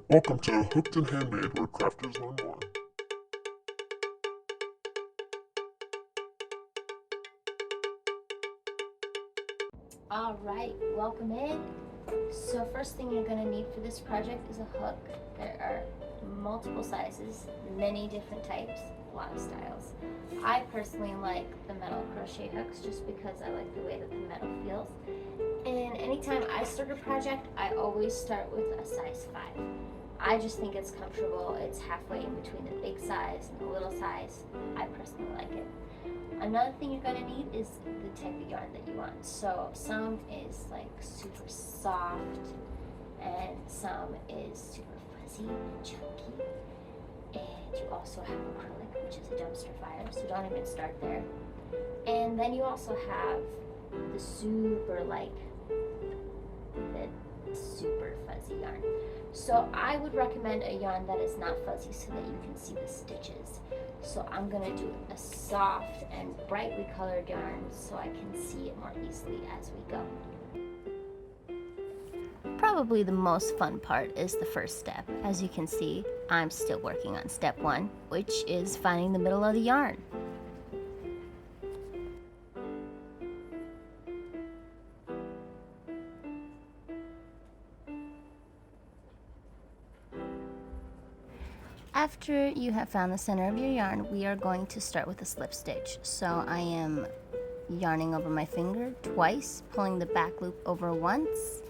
Welcome to Hooked and Handmade, where crafters learn more. All right, welcome in. So first thing you're going to need for this project is a hook. There are multiple sizes, many different types, a lot of styles. I personally like the metal crochet hooks just because I like the way that the metal feels. And anytime I start a project, I always start with a size 5. I just think it's comfortable. It's halfway in between the big size and the little size. I personally like it. Another thing you're going to need is the type of yarn that you want. So some is like super soft and some is super fuzzy and chunky. And you also have acrylic, which is a dumpster fire, so don't even start there. And then you also have the super fuzzy yarn. So I would recommend a yarn that is not fuzzy so that you can see the stitches. So I'm going to do a soft and brightly colored yarn so I can see it more easily as we go. Probably the most fun part is the first step. As you can see, I'm still working on step 1, which is finding the middle of the yarn. After you have found the center of your yarn, we are going to start with a slip stitch. So I am yarning over my finger twice, pulling the back loop over once,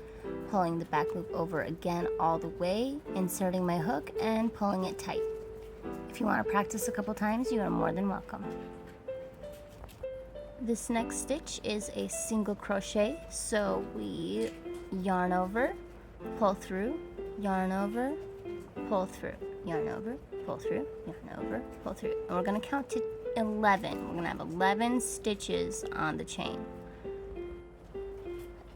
pulling the back loop over again all the way, inserting my hook and pulling it tight. If you want to practice a couple times, you are more than welcome. This next stitch is a single crochet, so we yarn over, pull through, yarn over, pull through, yarn over, pull through, yarn over, pull through. And we're going to count to 11. We're going to have 11 stitches on the chain.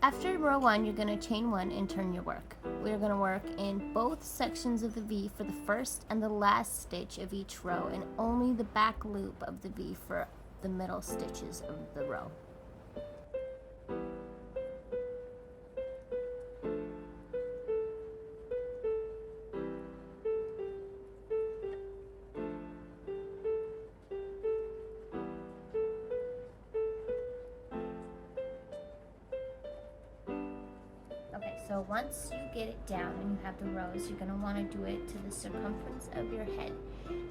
After row 1, you're going to chain 1 and turn your work. We're going to work in both sections of the V for the first and the last stitch of each row, and only the back loop of the V for the middle stitches of the row. Okay, so once you get it down and you have the rows, you're going to want to do it to the circumference of your head.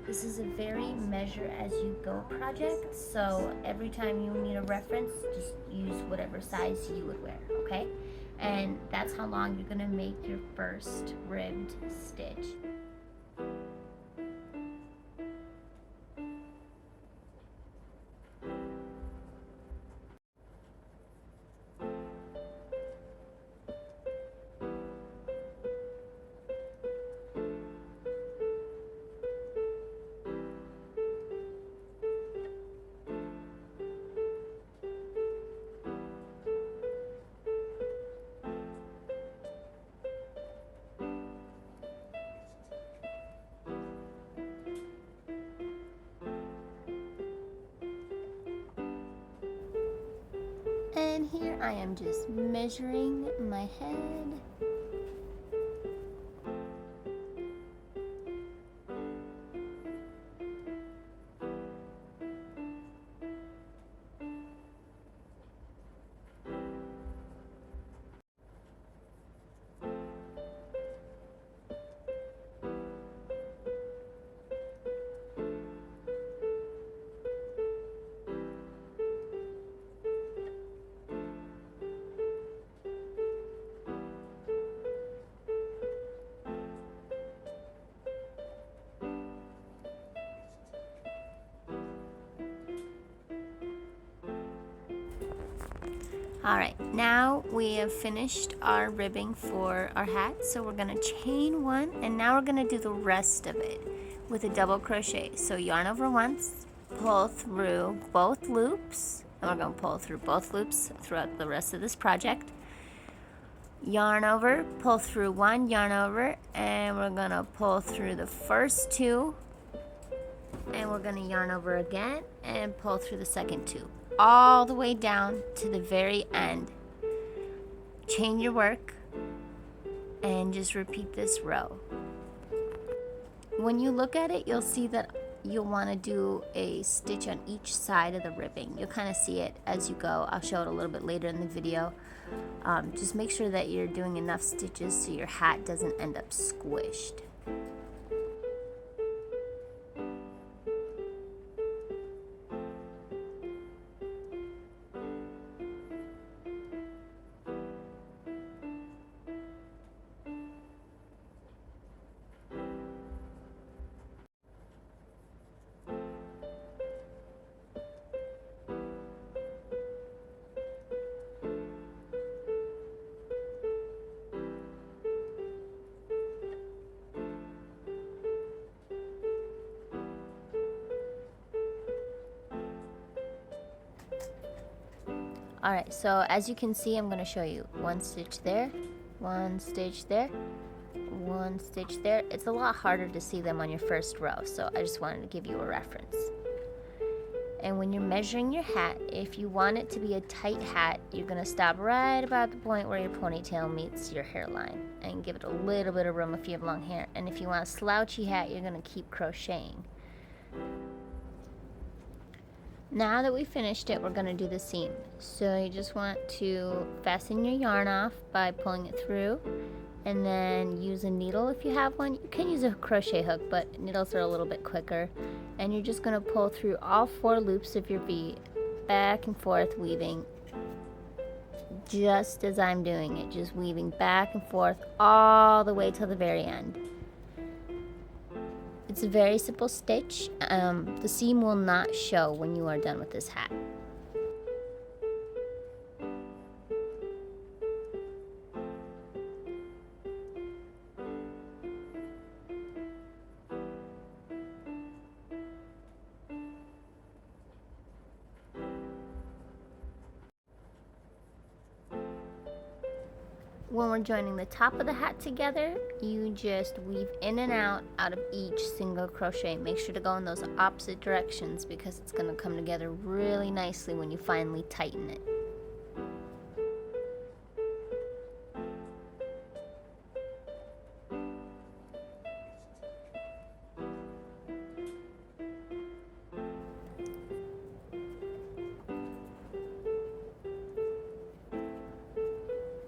This is a very measure as you go project, so every time you need a reference, just use whatever size you would wear, okay? And that's how long you're going to make your first ribbed stitch. And here I am just measuring my head. Alright, now we have finished our ribbing for our hat, so we're going to chain 1, and now we're going to do the rest of it with a double crochet. So yarn over once, pull through both loops, and we're going to pull through both loops throughout the rest of this project. Yarn over, pull through 1, yarn over, and we're going to pull through the first 2, and we're going to yarn over again and pull through the second 2. All the way down to the very end. Chain your work and just repeat this row. When you look at it, you'll see that you'll want to do a stitch on each side of the ribbing. You'll kind of see it as you go. I'll show it a little bit later in the video. Just make sure that you're doing enough stitches so your hat doesn't end up squished. Alright, so as you can see, I'm going to show you one stitch there, one stitch there, one stitch there. It's a lot harder to see them on your first row, so I just wanted to give you a reference. And when you're measuring your hat, if you want it to be a tight hat, you're going to stop right about the point where your ponytail meets your hairline and give it a little bit of room if you have long hair. And if you want a slouchy hat, you're going to keep crocheting. Now that we finished it, we're going to do the seam. So you just want to fasten your yarn off by pulling it through, and then use a needle if you have one. You can use a crochet hook, but needles are a little bit quicker. And you're just going to pull through all 4 loops of your V, back and forth weaving, just as I'm doing it, just weaving back and forth all the way till the very end. It's a very simple stitch. The seam will not show when you are done with this hat. When we're joining the top of the hat together, you just weave in and out of each single crochet. Make sure to go in those opposite directions because it's going to come together really nicely when you finally tighten it.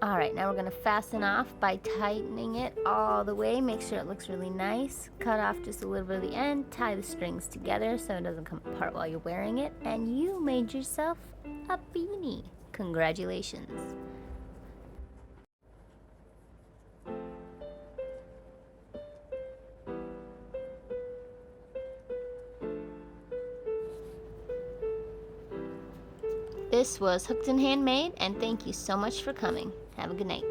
Alright, now we're going to fasten off by tightening it all the way. Make sure it looks really nice. Cut off just a little bit of the end. Tie the strings together so it doesn't come apart while you're wearing it. And you made yourself a beanie. Congratulations. This was Hooked and Handmade, and thank you so much for coming. Have a good night.